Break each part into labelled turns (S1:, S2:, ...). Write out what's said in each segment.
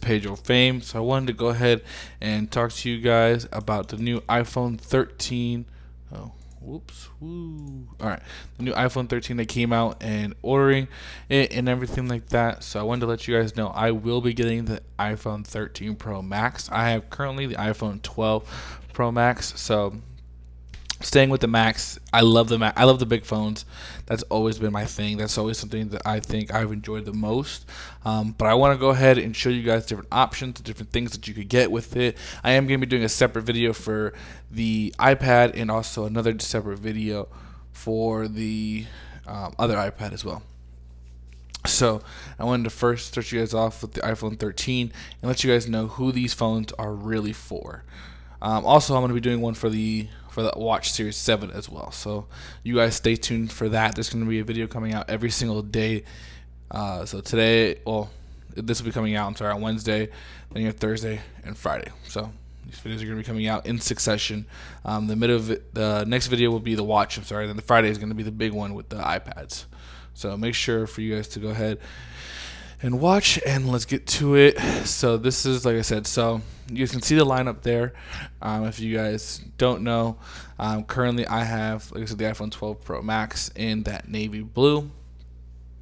S1: Pedro Fame. So I wanted to go ahead and talk to you guys about the new iPhone 13. Oh, whoops. Woo. All right. The new iPhone 13 that came out and ordering it and everything like that. So I wanted to let you guys know I will be getting the iPhone 13 Pro Max. I have currently the iPhone 12 Pro Max. So staying with the Max, I love the Max. I love the big phones. That's always been my thing. That's always something that I think I've enjoyed the most. But I want to go ahead and show you guys different options, different things that you could get with it. I am going to be doing a separate video for the iPad and also another separate video for the other iPad as well. So I wanted to first start you guys off with the iPhone 13 and let you guys know who these phones are really for. Also, I'm going to be doing one for the Watch Series 7 as well. So you guys stay tuned for that. There's going to be a video coming out every single day. So today, well, this will be coming out, on Wednesday. Then you have Thursday and Friday. So these videos are going to be coming out in succession. The next video will be the watch. Then the Friday is going to be the big one with the iPads. So make sure for you guys to go ahead and watch, and let's get to it. So this is, like I said, so you guys can see the lineup there. If you guys don't know, currently I have, like I said, the iPhone 12 Pro Max in that navy blue,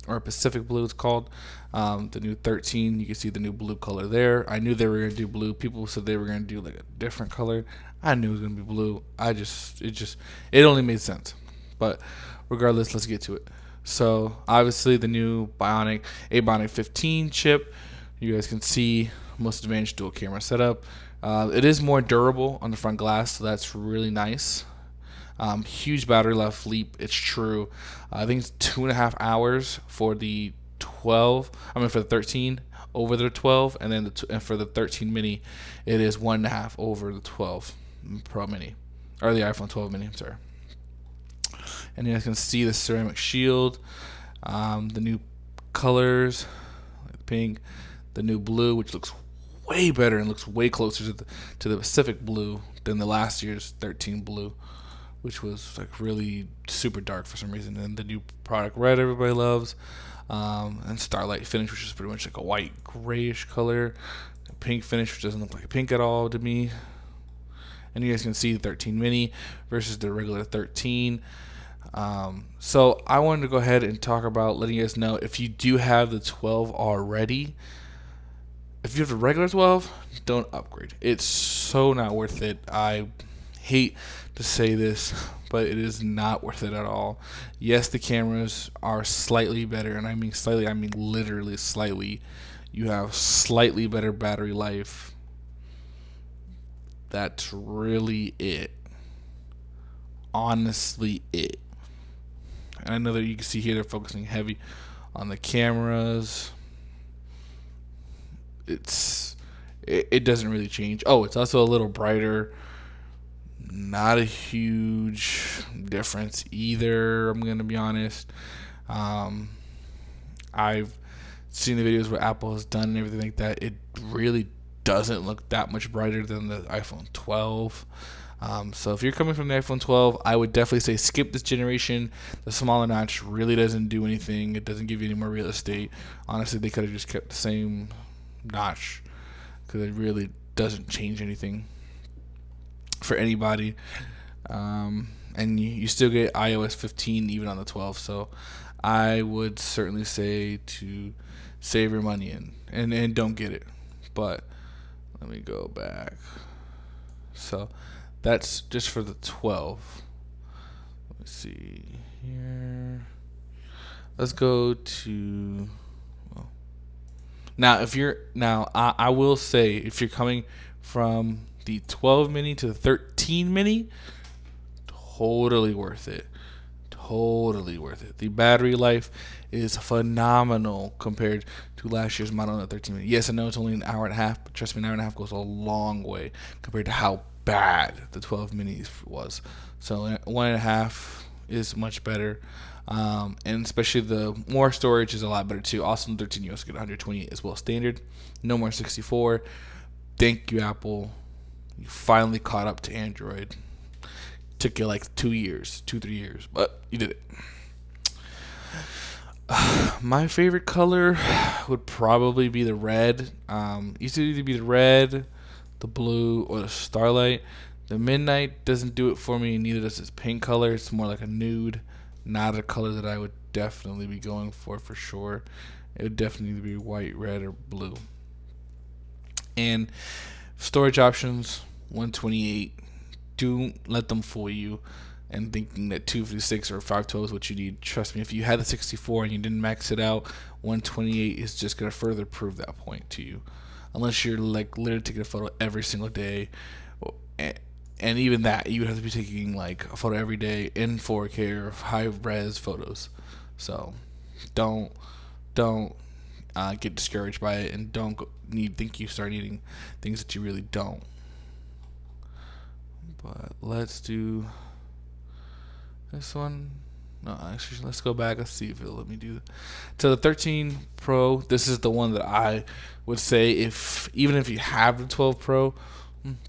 S1: or Pacific blue it's called. The new 13, you can see the new blue color there. I knew they were going to do blue. People said they were going to do like a different color. I knew it was going to be blue. It only made sense. But regardless, let's get to it. So obviously the new Bionic 15 chip. You guys can see most advanced dual camera setup. It is more durable on the front glass, so that's really nice. Huge battery life leap. It's true. I think it's 2.5 hours for the 12. For the 13 over the 12, and then for the 13 mini, it is 1.5 over the 12 Pro Mini, or the iPhone 12 mini. I'm sorry. And you guys can see the ceramic shield, the new colors, like pink, the new blue, which looks way better and looks way closer to the Pacific blue than the last year's 13 blue, which was like really super dark for some reason. And the new product red everybody loves, and Starlight finish, which is pretty much like a white grayish color, the pink finish, which doesn't look like pink at all to me. And you guys can see the 13 mini versus the regular 13. So I wanted to go ahead and talk about letting you guys know, if you do have the 12 already, if you have the regular 12, don't upgrade. It's so not worth it. I hate to say this, but it is not worth it at all. Yes, the cameras are slightly better, and I mean slightly, I mean literally slightly. You have slightly better battery life. That's really it. Honestly, it. And I know that you can see here they're focusing heavy on the cameras. It doesn't really change. Oh, it's also a little brighter. Not a huge difference either, I'm going to be honest. I've seen the videos where Apple has done and everything like that. It really doesn't look that much brighter than the iPhone 12. So if you're coming from the iPhone 12, I would definitely say skip this generation. The smaller notch really doesn't do anything. It doesn't give you any more real estate. Honestly, they could have just kept the same notch, because it really doesn't change anything for anybody. And you still get iOS 15 even on the 12. So I would certainly say to save your money and don't get it. But let me go back. So that's just for the 12. Let me see here. Let's go to, well, I will say, if you're coming from the 12 mini to the 13 mini, totally worth it. Totally worth it. The battery life is phenomenal compared to last year's model, the 13 mini. Yes, I know it's only an hour and a half, but trust me, an hour and a half goes a long way compared to how bad the 12 minis was. So 1.5 is much better. And especially the more storage is a lot better too. Also, in 13 you also get 128 as well standard. No more 64. Thank you, Apple. You finally caught up to Android. Took you like 2 years, 2-3 years, but you did it. My favorite color would probably be the red. Used to either be the red, the blue, or the starlight. The midnight doesn't do it for me, neither does this pink color. It's more like a nude, not a color that I would definitely be going for sure. It would definitely be white, red, or blue. And storage options 128. Don't let them fool you and thinking that 256 or 512 is what you need. Trust me, if you had the 64 and you didn't max it out, 128 is just going to further prove that point to you. Unless you're like literally taking a photo every single day. And even that, you would have to be taking like a photo every day in 4K or high res photos. So don't get discouraged by it, and don't think you start needing things that you really don't. But let's do this one. No, actually, let's go back. Let's see if it'll let me do. So the 13 Pro, this is the one that I would say, if even if you have the 12 Pro,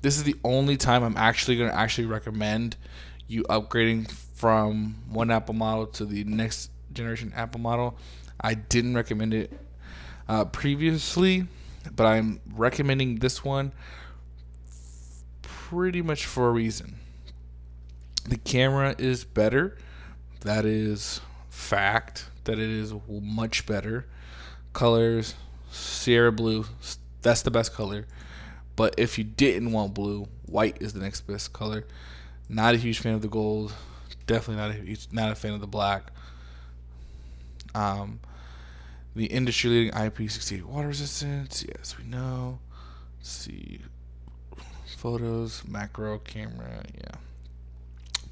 S1: this is the only time I'm actually going to actually recommend you upgrading from one Apple model to the next generation Apple model. I didn't recommend it previously, but I'm recommending this one pretty much for a reason. The camera is better. That is fact. That it is much better. Colors, Sierra Blue, that's the best color. But if you didn't want blue, white is the next best color. Not a huge fan of the gold. Definitely not a fan of the black. The industry leading IP68 water resistance. Yes, we know. Let's see. Photos, macro camera. Yeah.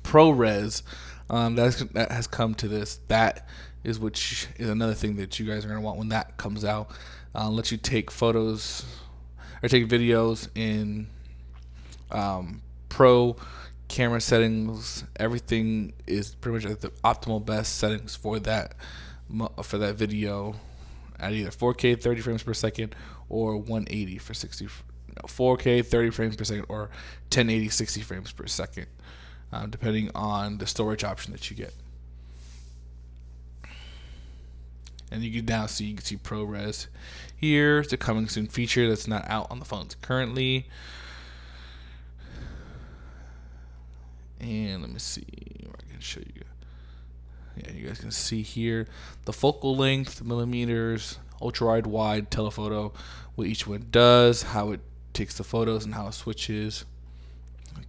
S1: ProRes. That has come to this. That is is another thing that you guys are gonna want when that comes out. Let you take photos or take videos in pro camera settings. Everything is pretty much at the optimal best settings for that video at either 4K 30 frames per second or 180 for 60. No, 4K 30 frames per second or 1080 60 frames per second, depending on the storage option that you get. And you can see ProRes here. It's a coming soon feature that's not out on the phones currently. And let me see where I can show you. Yeah, you guys can see here the focal length, millimeters, ultra wide, telephoto, what each one does, how it takes the photos, and how it switches.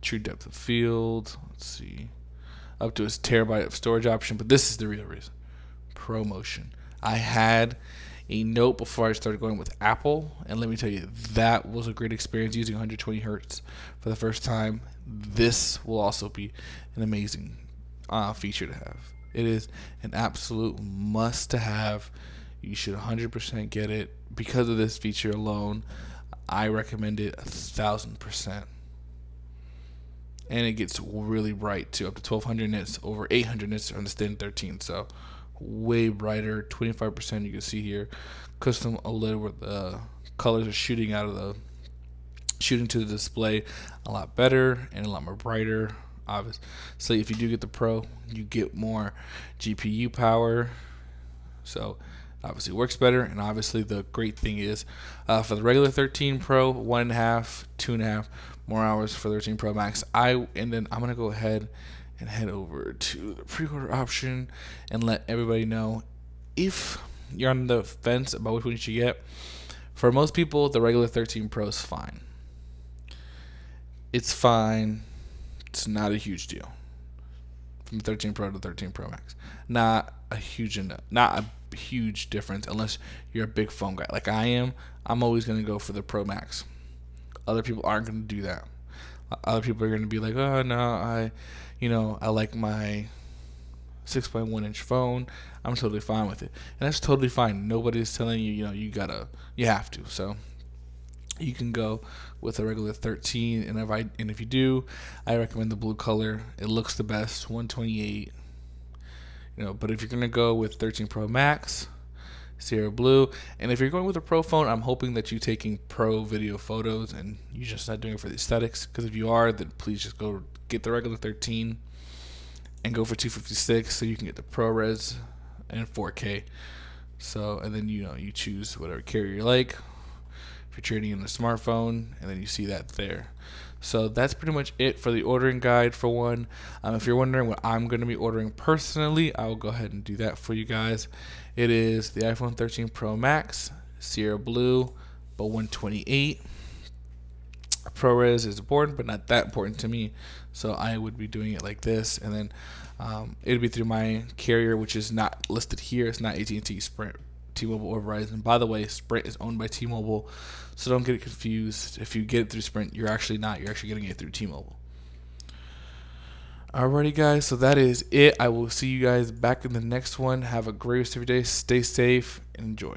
S1: True depth of field. Let's see. Up to its terabyte of storage option, but this is the real reason. ProMotion. I had a Note before I started going with Apple, and let me tell you, that was a great experience using 120 hertz for the first time. This will also be an amazing feature to have. It is an absolute must to have. You should 100% get it because of this feature alone. I recommend it 1,000%. And it gets really bright too, up to 1200 nits, over 800 nits on the Stand 13. So way brighter, 25%. You can see here, custom OLED where the colors are shooting to the display a lot better and a lot more brighter. Obviously, if you do get the Pro, you get more GPU power. So obviously it works better. And obviously the great thing is for the regular 13 Pro, 1.5, 2.5 more hours for 13 Pro Max. And then I'm gonna go ahead and head over to the pre-order option and let everybody know, if you're on the fence about which one you should get. For most people, the regular 13 Pro is fine. It's fine. It's not a huge deal. From 13 Pro to 13 Pro Max, not a huge difference unless you're a big phone guy like I am. I'm always gonna go for the Pro Max. Other people aren't gonna do that. Other people are gonna be like, oh no, I like my 6.1 inch phone. I'm totally fine with it, and that's totally fine. Nobody's telling you, you have to. So you can go with a regular 13, and if you do, I recommend the blue color. It looks the best, 128. But if you're gonna go with 13 Pro Max, Sierra Blue, and if you're going with a Pro phone, I'm hoping that you're taking Pro video photos and you're just not doing it for the aesthetics. Because if you are, then please just go get the regular 13 and go for 256 so you can get the ProRes and 4K. So, and then you choose whatever carrier you like. If you're trading in a smartphone, and then you see that there. So that's pretty much it for the ordering guide for one. If you're wondering what I'm going to be ordering personally, I will go ahead and do that for you guys. It is the iPhone 13 Pro Max, Sierra Blue, but 128. ProRes is important, but not that important to me. So I would be doing it like this, and then it'd be through my carrier, which is not listed here. It's not AT&T, Sprint, T-Mobile, or Verizon. By the way, Sprint is owned by T-Mobile, so don't get it confused. If you get it through Sprint, you're actually not. You're actually getting it through T-Mobile. Alrighty, guys. So that is it. I will see you guys back in the next one. Have a great rest of your day. Stay safe and enjoy.